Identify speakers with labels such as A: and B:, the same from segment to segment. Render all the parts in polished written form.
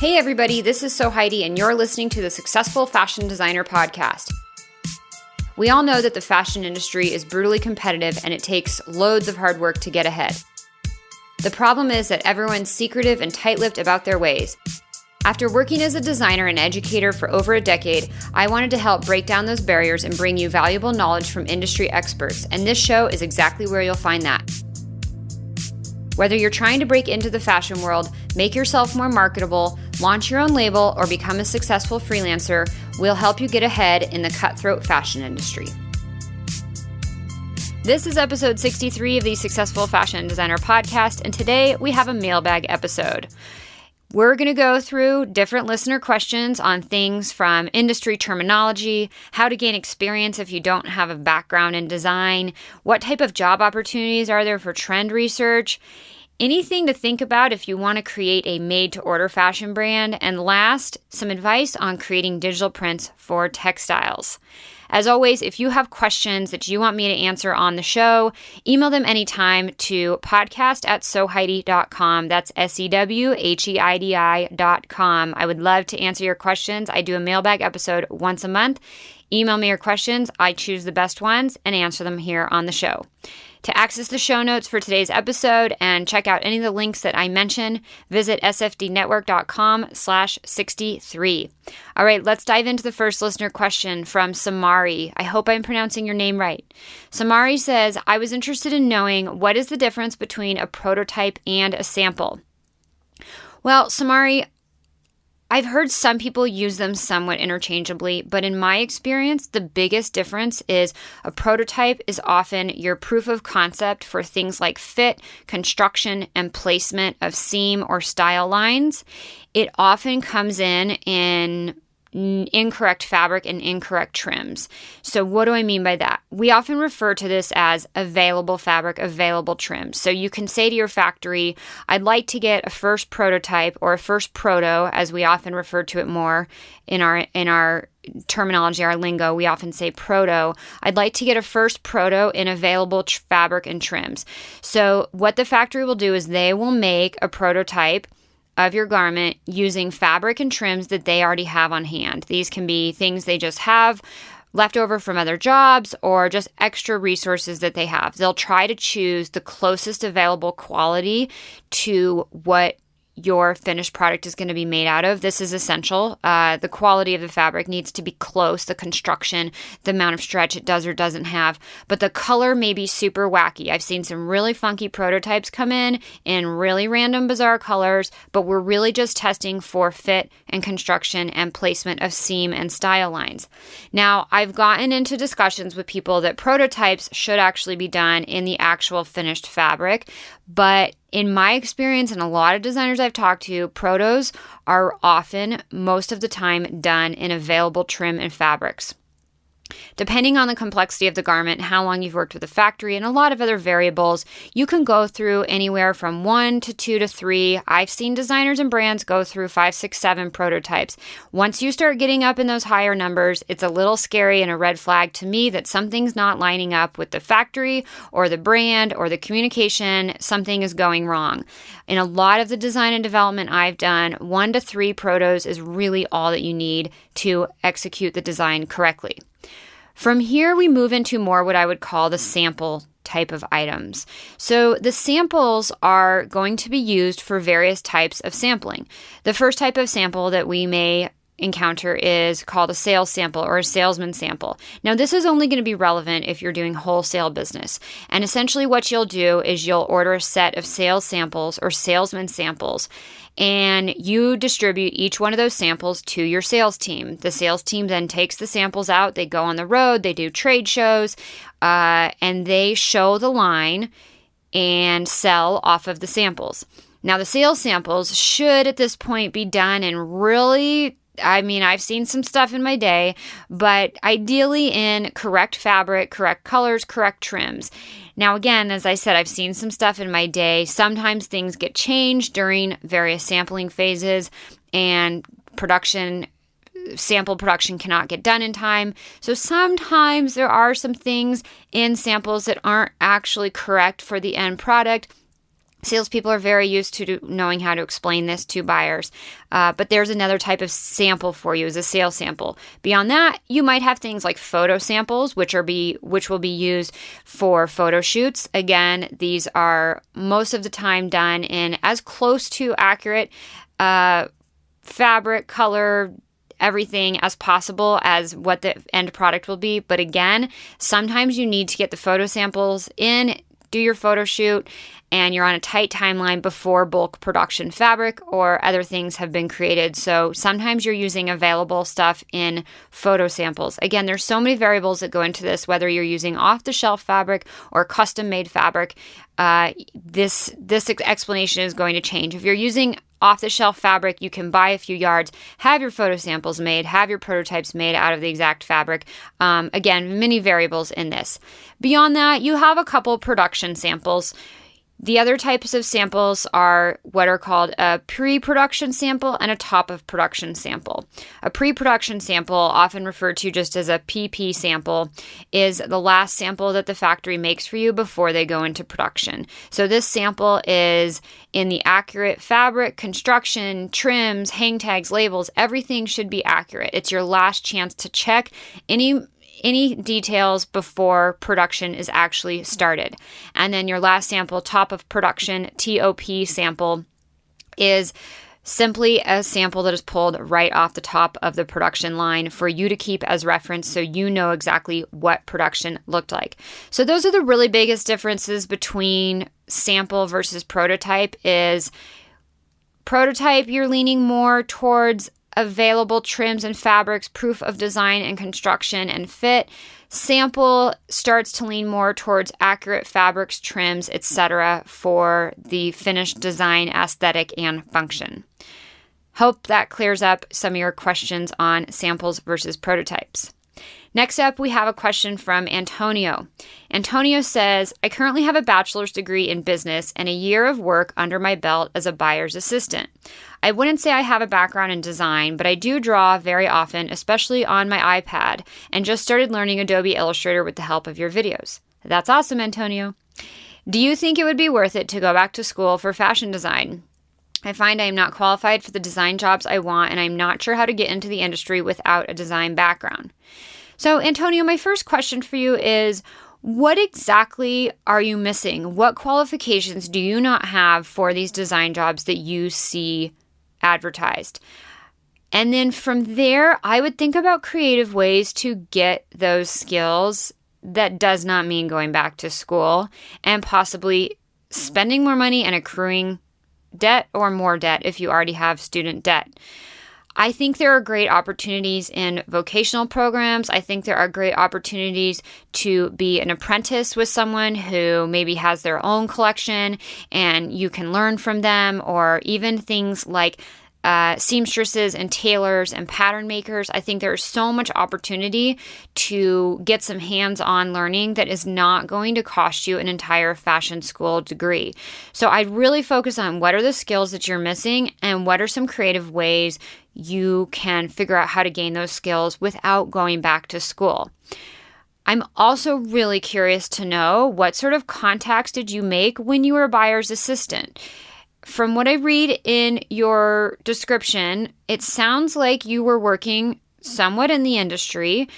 A: Hey everybody, this is Heidi, and you're listening to the Successful Fashion Designer Podcast. We all know that the fashion industry is brutally competitive and it takes loads of hard work to get ahead. The problem is that everyone's secretive and tight-lipped about their ways. After working as a designer and educator for over a decade, I wanted to help break down those barriers and bring you valuable knowledge from industry experts, and this show is exactly where you'll find that. Whether you're trying to break into the fashion world, make yourself more marketable, launch your own label, or become a successful freelancer, we'll help you get ahead in the cutthroat fashion industry. This is episode 63 of the Successful Fashion Designer Podcast, and today we have a mailbag episode. We're going to go through different listener questions on things from industry terminology, how to gain experience if you don't have a background in design, what type of job opportunities are there for trend research, anything to think about if you want to create a made-to-order fashion brand, and last, some advice on creating digital prints for textiles. As always, if you have questions that you want me to answer on the show, email them anytime to podcast@sewheidi.com. That's SEWHEIDI.com. I would love to answer your questions. I do a mailbag episode once a month. Email me your questions. I choose the best ones and answer them here on the show. To access the show notes for today's episode and check out any of the links that I mention, visit sfdnetwork.com/63. All right, let's dive into the first listener question from Samari. I hope I'm pronouncing your name right. Samari says, I was interested in knowing what is the difference between a prototype and a sample. Well, Samari, I've heard some people use them somewhat interchangeably, but in my experience, the biggest difference is a prototype is often your proof of concept for things like fit, construction, and placement of seam or style lines. It often comes in incorrect fabric and incorrect trims. So what do I mean by that? We often refer to this as available fabric, available trims. So you can say to your factory, I'd like to get a first prototype or a first proto, as we often refer to it more in our terminology, our lingo, we often say proto. I'd like to get a first proto in available fabric and trims. So what the factory will do is they will make a prototype of your garment using fabric and trims that they already have on hand. These can be things they just have left over from other jobs or just extra resources that they have. They'll try to choose the closest available quality to what your finished product is going to be made out of. This is essential. The quality of the fabric needs to be close, the construction, the amount of stretch it does or doesn't have, but the color may be super wacky. I've seen some really funky prototypes come in really random, bizarre colors, but we're really just testing for fit and construction and placement of seam and style lines. Now, I've gotten into discussions with people that prototypes should actually be done in the actual finished fabric, but in my experience and a lot of designers I've talked to, protos are often, most of the time, done in available trim and fabrics. Depending on the complexity of the garment, how long you've worked with a factory, and a lot of other variables, you can go through anywhere from 1 to 2 to 3. I've seen designers and brands go through 5, 6, 7 prototypes. Once you start getting up in those higher numbers, it's a little scary and a red flag to me that something's not lining up with the factory or the brand or the communication. Something is going wrong. In a lot of the design and development I've done, 1 to 3 protos is really all that you need to execute the design correctly. From here, we move into more what I would call the sample type of items. So the samples are going to be used for various types of sampling. The first type of sample that we may encounter is called a sales sample or a salesman sample. Now, this is only going to be relevant if you're doing wholesale business. And essentially what you'll do is you'll order a set of sales samples or salesman samples, and you distribute each one of those samples to your sales team. The sales team then takes the samples out, they go on the road, they do trade shows, and they show the line and sell off of the samples. Now, the sales samples should at this point be done in I've seen some stuff in my day, but ideally in correct fabric, correct colors, correct trims. Now, again, as I said, I've seen some stuff in my day. Sometimes things get changed during various sampling phases, and sample production cannot get done in time. So sometimes there are some things in samples that aren't actually correct for the end product. Salespeople are very used to knowing how to explain this to buyers, but there's another type of sample for you as a sales sample. Beyond that, you might have things like photo samples, which will be used for photo shoots. Again, these are most of the time done in as close to accurate fabric, color, everything as possible as what the end product will be. But again, sometimes you need to get the photo samples in, do your photo shoot, and you're on a tight timeline before bulk production fabric or other things have been created. So sometimes you're using available stuff in photo samples. Again, there's so many variables that go into this, whether you're using off-the-shelf fabric or custom-made fabric. This explanation is going to change. If you're using off-the-shelf fabric, you can buy a few yards, have your photo samples made, have your prototypes made out of the exact fabric. Again, many variables in this. Beyond that, you have a couple production samples. The other types of samples are what are called a pre-production sample and a top-of-production sample. A pre-production sample, often referred to just as a PP sample, is the last sample that the factory makes for you before they go into production. So this sample is in the accurate fabric, construction, trims, hang tags, labels. Everything should be accurate. It's your last chance to check any details before production is actually started. And then your last sample, top of production, TOP sample, is simply a sample that is pulled right off the top of the production line for you to keep as reference so you know exactly what production looked like. So those are the really biggest differences between sample versus prototype. Is prototype, you're leaning more towards available trims and fabrics, proof of design and construction and fit. Sample starts to lean more towards accurate fabrics, trims, etc. for the finished design, aesthetic, and function. Hope that clears up some of your questions on samples versus prototypes. Next up, we have a question from Antonio. Antonio says, I currently have a bachelor's degree in business and a year of work under my belt as a buyer's assistant. I wouldn't say I have a background in design, but I do draw very often, especially on my iPad, and just started learning Adobe Illustrator with the help of your videos. That's awesome, Antonio. Do you think it would be worth it to go back to school for fashion design? I find I am not qualified for the design jobs I want, and I'm not sure how to get into the industry without a design background. So, Antonio, my first question for you is, what exactly are you missing? What qualifications do you not have for these design jobs that you see advertised? And then from there, I would think about creative ways to get those skills that does not mean going back to school and possibly spending more money and accruing debt or more debt if you already have student debt. I think there are great opportunities in vocational programs. I think there are great opportunities to be an apprentice with someone who maybe has their own collection and you can learn from them, or even things like seamstresses and tailors and pattern makers. I think there's so much opportunity to get some hands-on learning that is not going to cost you an entire fashion school degree. So I'd really focus on what are the skills that you're missing and what are some creative ways you can figure out how to gain those skills without going back to school. I'm also really curious to know, what sort of contacts did you make when you were a buyer's assistant? From what I read in your description, it sounds like you were working somewhat in the industry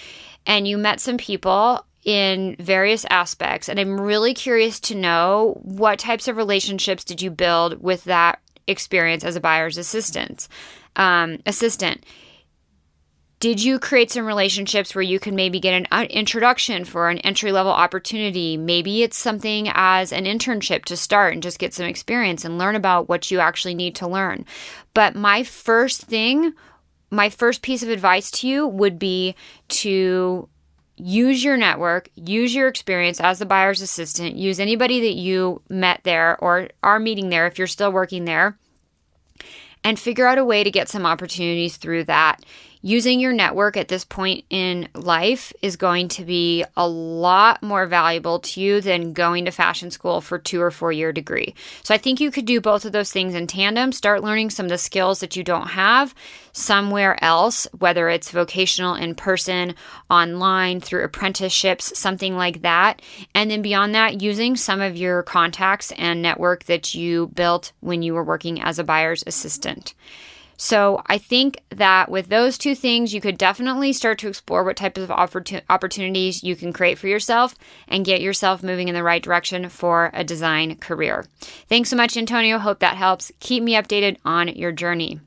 A: and you met some people in various aspects. And I'm really curious to know, what types of relationships did you build with that experience as a buyer's assistant? Did you create some relationships where you can maybe get an introduction for an entry-level opportunity? Maybe it's something as an internship to start and just get some experience and learn about what you actually need to learn. But my first piece of advice to you would be to use your network, use your experience as the buyer's assistant, use anybody that you met there or are meeting there if you're still working there, and figure out a way to get some opportunities through that. Using your network at this point in life is going to be a lot more valuable to you than going to fashion school for 2 or 4 year degree. So I think you could do both of those things in tandem. Start learning some of the skills that you don't have somewhere else, whether it's vocational, in person, online, through apprenticeships, something like that. And then beyond that, using some of your contacts and network that you built when you were working as a buyer's assistant. So I think that with those two things, you could definitely start to explore what types of opportunities you can create for yourself and get yourself moving in the right direction for a design career. Thanks so much, Antonio. Hope that helps. Keep me updated on your journey.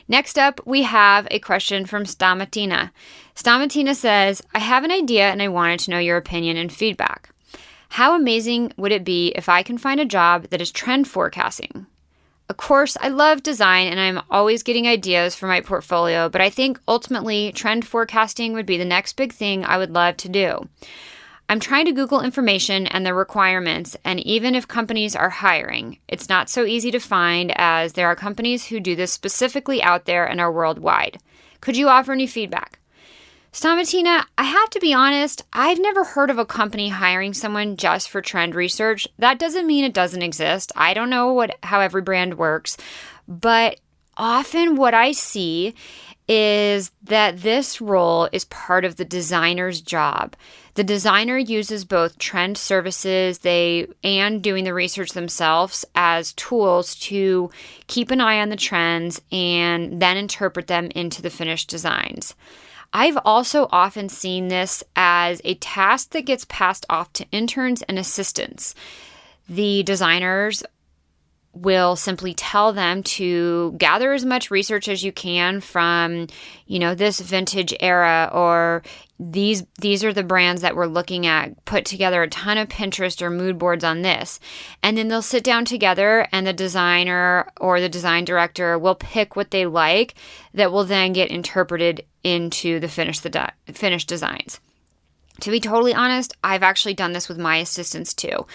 A: Next up, we have a question from Stamatina. Stamatina says, I have an idea and I wanted to know your opinion and feedback. How amazing would it be if I can find a job that is trend forecasting? Of course, I love design and I'm always getting ideas for my portfolio, but I think ultimately trend forecasting would be the next big thing I would love to do. I'm trying to Google information and the requirements, and even if companies are hiring, it's not so easy to find as there are companies who do this specifically out there and are worldwide. Could you offer any feedback? Stamatina, I have to be honest, I've never heard of a company hiring someone just for trend research. That doesn't mean it doesn't exist. I don't know how every brand works, but often what I see is that this role is part of the designer's job. The designer uses both trend services and doing the research themselves as tools to keep an eye on the trends and then interpret them into the finished designs. I've also often seen this as a task that gets passed off to interns and assistants. The designers will simply tell them to gather as much research as you can from, this vintage era, or these are the brands that we're looking at. Put together a ton of Pinterest or mood boards on this. And then they'll sit down together and the designer or the design director will pick what they like that will then get interpreted into the finished designs. To be totally honest, I've actually done this with my assistants too.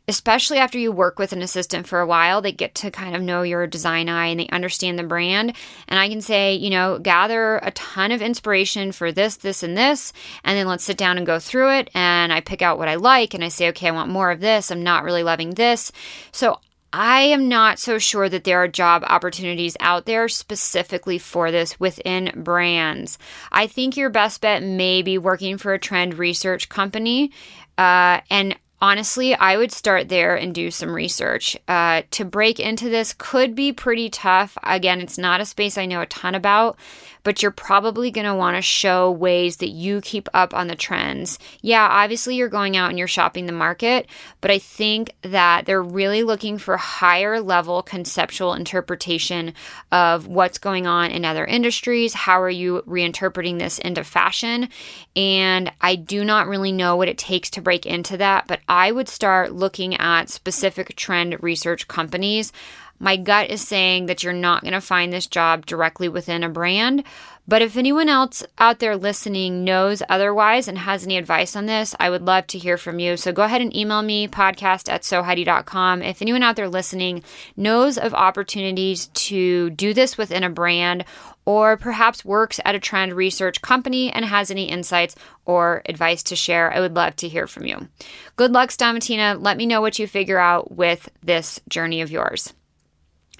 A: Especially after you work with an assistant for a while, they get to kind of know your design eye and they understand the brand. And I can say, gather a ton of inspiration for this, this, and this, and then let's sit down and go through it. And I pick out what I like and I say, okay, I want more of this. I'm not really loving this. So I am not so sure that there are job opportunities out there specifically for this within brands. I think your best bet may be working for a trend research company, and honestly, I would start there and do some research. To break into this could be pretty tough. Again, it's not a space I know a ton about, but you're probably going to want to show ways that you keep up on the trends. Yeah, obviously you're going out and you're shopping the market, but I think that they're really looking for higher level conceptual interpretation of what's going on in other industries. How are you reinterpreting this into fashion? And I do not really know what it takes to break into that, but I would start looking at specific trend research companies. My gut is saying that you're not going to find this job directly within a brand. But if anyone else out there listening knows otherwise and has any advice on this, I would love to hear from you. So go ahead and email me, podcast@soheidi.com. If anyone out there listening knows of opportunities to do this within a brand, or perhaps works at a trend research company and has any insights or advice to share, I would love to hear from you. Good luck, Stamatina. Let me know what you figure out with this journey of yours.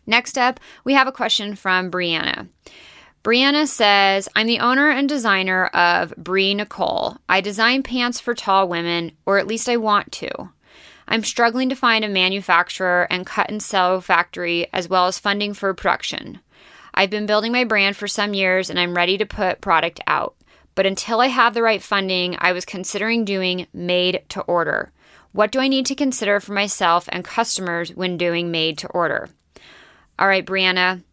A: Next up, we have a question from Breanna. Breanna says, I'm the owner and designer of Bre Nikole. I design pants for tall women, or at least I want to. I'm struggling to find a manufacturer and cut and sew factory, as well as funding for production. I've been building my brand for some years and I'm ready to put product out. But until I have the right funding, I was considering doing made to order. What do I need to consider for myself and customers when doing made to order? All right, Breanna,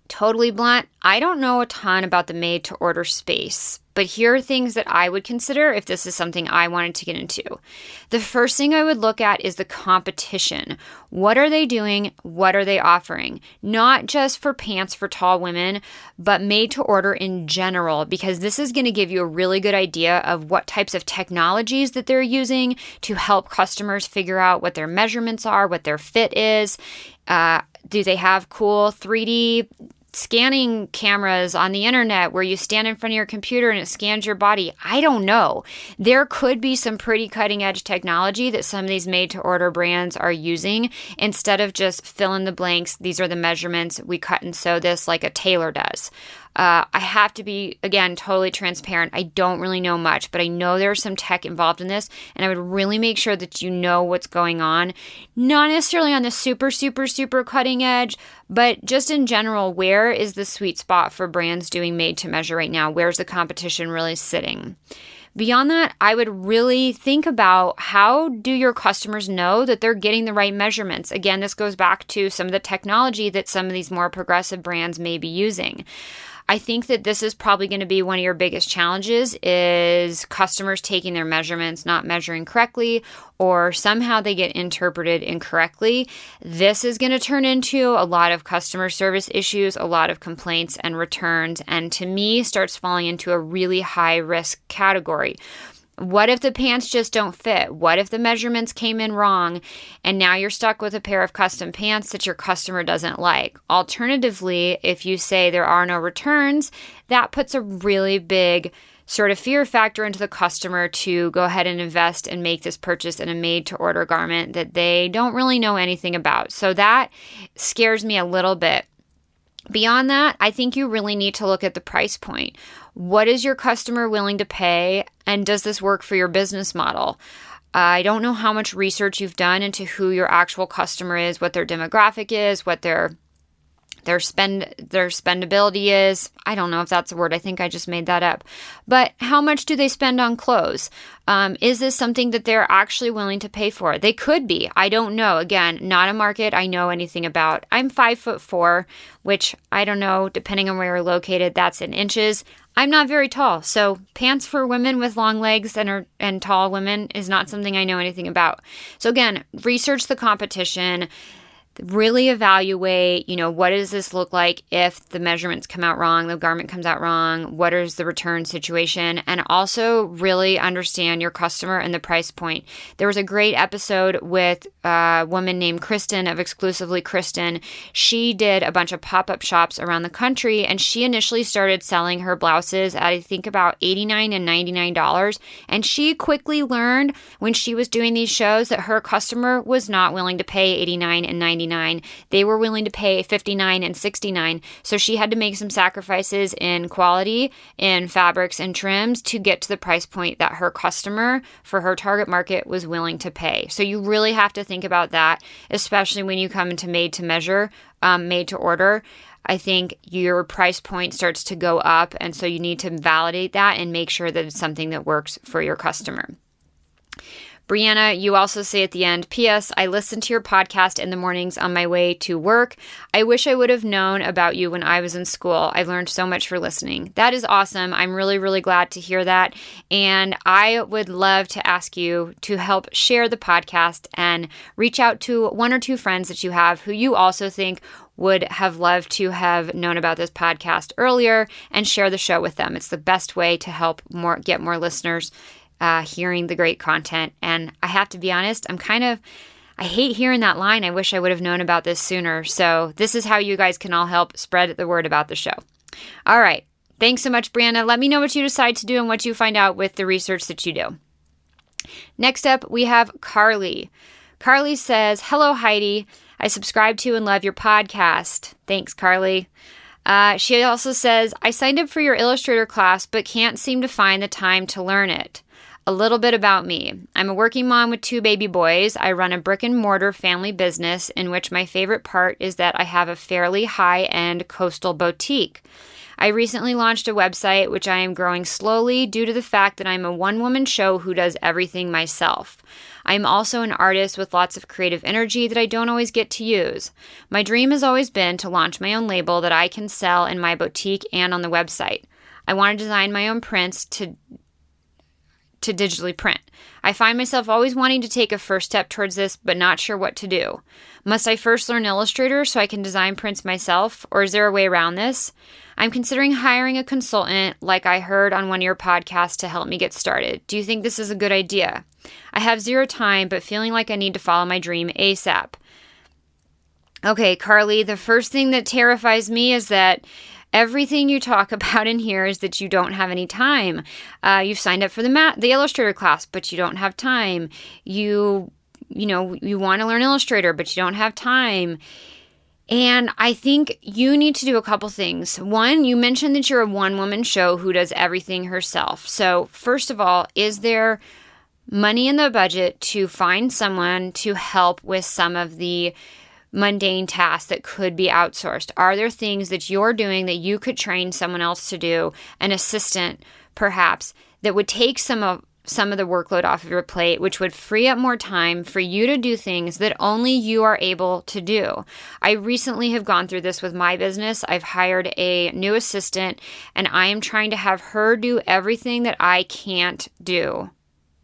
A: totally blunt, I don't know a ton about the made to order space, but here are things that I would consider if this is something I wanted to get into. The first thing I would look at is the competition. What are they doing? What are they offering? Not just for pants for tall women, but made to order in general, because this is going to give you a really good idea of what types of technologies that they're using to help customers figure out what their measurements are, what their fit is. Do they have cool 3D scanning cameras on the internet where you stand in front of your computer and it scans your body. I don't know. There could be some pretty cutting edge technology that some of these made to order brands are using instead of just fill in the blanks. These are the measurements. We cut and sew this like a tailor does. I have to be, again, totally transparent. I don't really know much, but I know there's some tech involved in this, and I would really make sure that you know what's going on. Not necessarily on the super, super, super cutting edge, but just in general, where is the sweet spot for brands doing made to measure right now? Where's the competition really sitting? Beyond that, I would really think about how do your customers know that they're getting the right measurements? Again, this goes back to some of the technology that some of these more progressive brands may be using. I think that this is probably going to be one of your biggest challenges is customers taking their measurements, not measuring correctly, or somehow they get interpreted incorrectly. This is going to turn into a lot of customer service issues, a lot of complaints and returns, and to me starts falling into a really high risk category. What if the pants just don't fit? What if the measurements came in wrong and now you're stuck with a pair of custom pants that your customer doesn't like? Alternatively, if you say there are no returns, that puts a really big sort of fear factor into the customer to go ahead and invest and make this purchase in a made-to-order garment that they don't really know anything about. So that scares me a little bit. Beyond that, I think you really need to look at the price point. What is your customer willing to pay, and does this work for your business model? I don't know how much research you've done into who your actual customer is, what their demographic is, what their spendability is. I don't know if that's a word. I think I just made that up. But how much do they spend on clothes? Is this something that they're actually willing to pay for? They could be. I don't know. Again, not a market I know anything about. I'm 5'4", which I don't know, depending on where you're located, that's in inches. I'm not very tall, so pants for women with long legs and tall women is not something I know anything about. So again, research the competition. Really evaluate, what does this look like if the measurements come out wrong, the garment comes out wrong, what is the return situation, and also really understand your customer and the price point. There was a great episode with a woman named Kristen of Exclusively Kristen. She did a bunch of pop-up shops around the country, and she initially started selling her blouses at, I think, about $89 and $99, and she quickly learned when she was doing these shows that her customer was not willing to pay $89 and $99. They were willing to pay $59 and $69. So she had to make some sacrifices in quality, in fabrics and trims to get to the price point that her customer for her target market was willing to pay. So you really have to think about that, especially when you come into made to measure, made to order. I think your price point starts to go up. And so you need to validate that and make sure that it's something that works for your customer. Breanna, you also say at the end, P.S. I listen to your podcast in the mornings on my way to work. I wish I would have known about you when I was in school. I've learned so much for listening. That is awesome. I'm really, really glad to hear that. And I would love to ask you to help share the podcast and reach out to one or two friends that you have who you also think would have loved to have known about this podcast earlier and share the show with them. It's the best way to help get more listeners hearing the great content. And I have to be honest, I hate hearing that line. I wish I would have known about this sooner. So this is how you guys can all help spread the word about the show. All right. Thanks so much, Breanna. Let me know what you decide to do and what you find out with the research that you do. Next up, we have Karly. Karly says, hello, Heidi. I subscribe to and love your podcast. Thanks, Karly. She also says, I signed up for your Illustrator class, but can't seem to find the time to learn it. A little bit about me. I'm a working mom with 2 baby boys. I run a brick and mortar family business in which my favorite part is that I have a fairly high-end coastal boutique. I recently launched a website which I am growing slowly due to the fact that I'm a one-woman show who does everything myself. I'm also an artist with lots of creative energy that I don't always get to use. My dream has always been to launch my own label that I can sell in my boutique and on the website. I want to design my own prints to digitally print. I find myself always wanting to take a first step towards this, but not sure what to do. Must I first learn Illustrator so I can design prints myself, or is there a way around this? I'm considering hiring a consultant like I heard on one of your podcasts to help me get started. Do you think this is a good idea? I have 0 time, but feeling like I need to follow my dream ASAP. Okay, Karly, the first thing that terrifies me is that everything you talk about in here is that you don't have any time. You've signed up for the Illustrator class, but you don't have time. You want to learn Illustrator, but you don't have time. And I think you need to do a couple things. One, you mentioned that you're a one-woman show who does everything herself. So first of all, is there money in the budget to find someone to help with some of the mundane tasks that could be outsourced? Are there things that you're doing that you could train someone else to do, an assistant perhaps, that would take some of the workload off of your plate, which would free up more time for you to do things that only you are able to do? I recently have gone through this with my business. I've hired a new assistant, and I am trying to have her do everything that I can't do.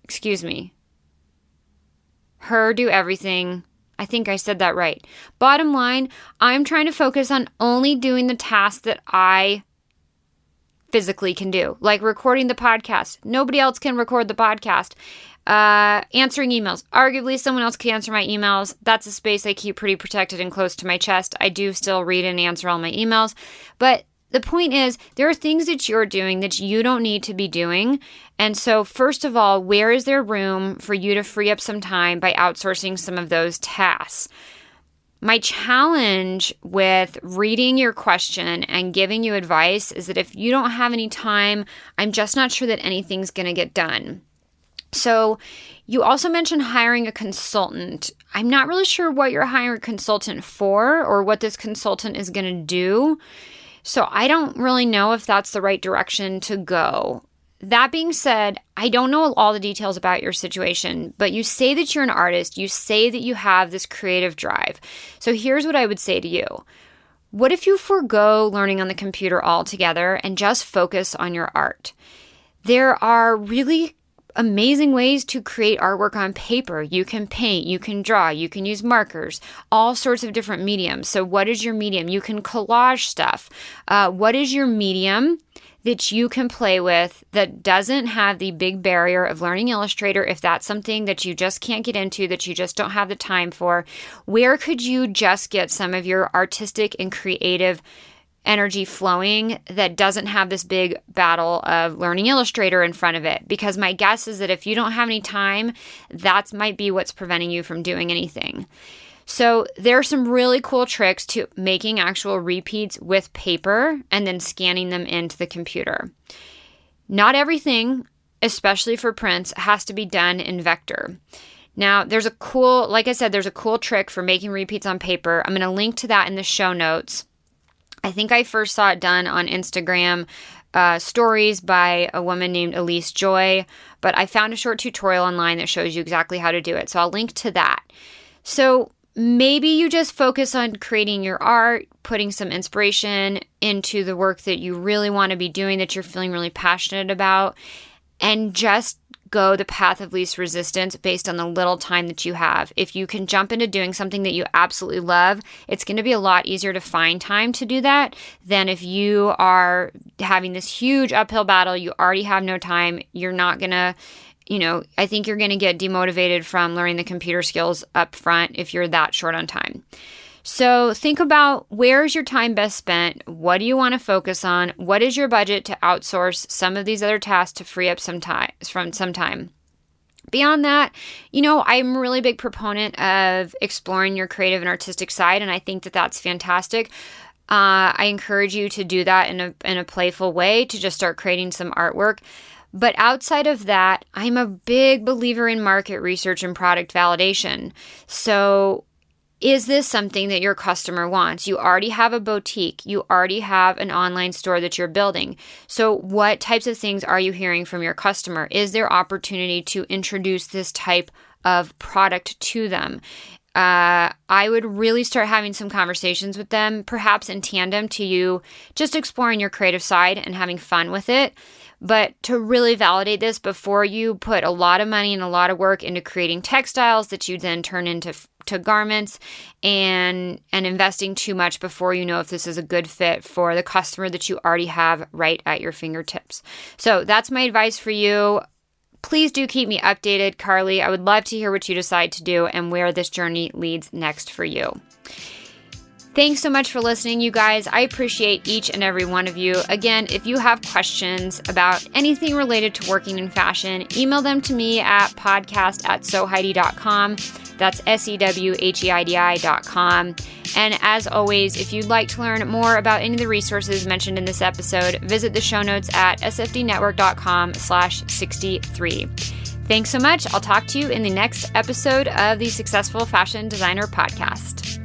A: Excuse me. Her do everything. I think I said that right. Bottom line, I'm trying to focus on only doing the tasks that I physically can do, like recording the podcast. Nobody else can record the podcast. Answering emails. Arguably, someone else can answer my emails. That's a space I keep pretty protected and close to my chest. I do still read and answer all my emails. But the point is, there are things that you're doing that you don't need to be doing. And so, first of all, where is there room for you to free up some time by outsourcing some of those tasks? My challenge with reading your question and giving you advice is that if you don't have any time, I'm just not sure that anything's going to get done. So you also mentioned hiring a consultant. I'm not really sure what you're hiring a consultant for or what this consultant is going to do. So I don't really know if that's the right direction to go. That being said, I don't know all the details about your situation, but you say that you're an artist. You say that you have this creative drive. So here's what I would say to you. What if you forego learning on the computer altogether and just focus on your art? There are really amazing ways to create artwork on paper. You can paint, you can draw, you can use markers, all sorts of different mediums. So what is your medium? You can collage stuff. What is your medium that you can play with that doesn't have the big barrier of learning Illustrator if that's something that you just can't get into, that you just don't have the time for? Where could you just get some of your artistic and creative energy flowing that doesn't have this big battle of learning Illustrator in front of it? Because my guess is that if you don't have any time, that might be what's preventing you from doing anything. So there are some really cool tricks to making actual repeats with paper and then scanning them into the computer. Not everything, especially for prints, has to be done in vector. Now, there's a cool trick for making repeats on paper. I'm going to link to that in the show notes. I think I first saw it done on Instagram stories by a woman named Elise Joy, but I found a short tutorial online that shows you exactly how to do it. So I'll link to that. So maybe you just focus on creating your art, putting some inspiration into the work that you really want to be doing, that you're feeling really passionate about, and just go the path of least resistance based on the little time that you have. If you can jump into doing something that you absolutely love, it's going to be a lot easier to find time to do that than if you are having this huge uphill battle, you already have no time, you're not going to, I think you're going to get demotivated from learning the computer skills up front if you're that short on time. So think about, where is your time best spent? What do you want to focus on? What is your budget to outsource some of these other tasks to free up some time? Beyond that, I'm a really big proponent of exploring your creative and artistic side, and I think that that's fantastic. I encourage you to do that in a playful way, to just start creating some artwork. But outside of that, I'm a big believer in market research and product validation. So is this something that your customer wants? You already have a boutique. You already have an online store that you're building. So what types of things are you hearing from your customer? Is there opportunity to introduce this type of product to them? I would really start having some conversations with them, perhaps in tandem to you just exploring your creative side and having fun with it. But to really validate this before you put a lot of money and a lot of work into creating textiles that you then turn into garments, and investing too much before you know if this is a good fit for the customer that you already have right at your fingertips. So that's my advice for you. Please do keep me updated, Karly. I would love to hear what you decide to do and where this journey leads next for you. Thanks so much for listening, you guys. I appreciate each and every one of you. Again, if you have questions about anything related to working in fashion, email them to me at podcast@sewheidi.com. That's SEWHEIDI.com. And as always, if you'd like to learn more about any of the resources mentioned in this episode, visit the show notes at sfdnetwork.com/63. Thanks so much. I'll talk to you in the next episode of the Successful Fashion Designer Podcast.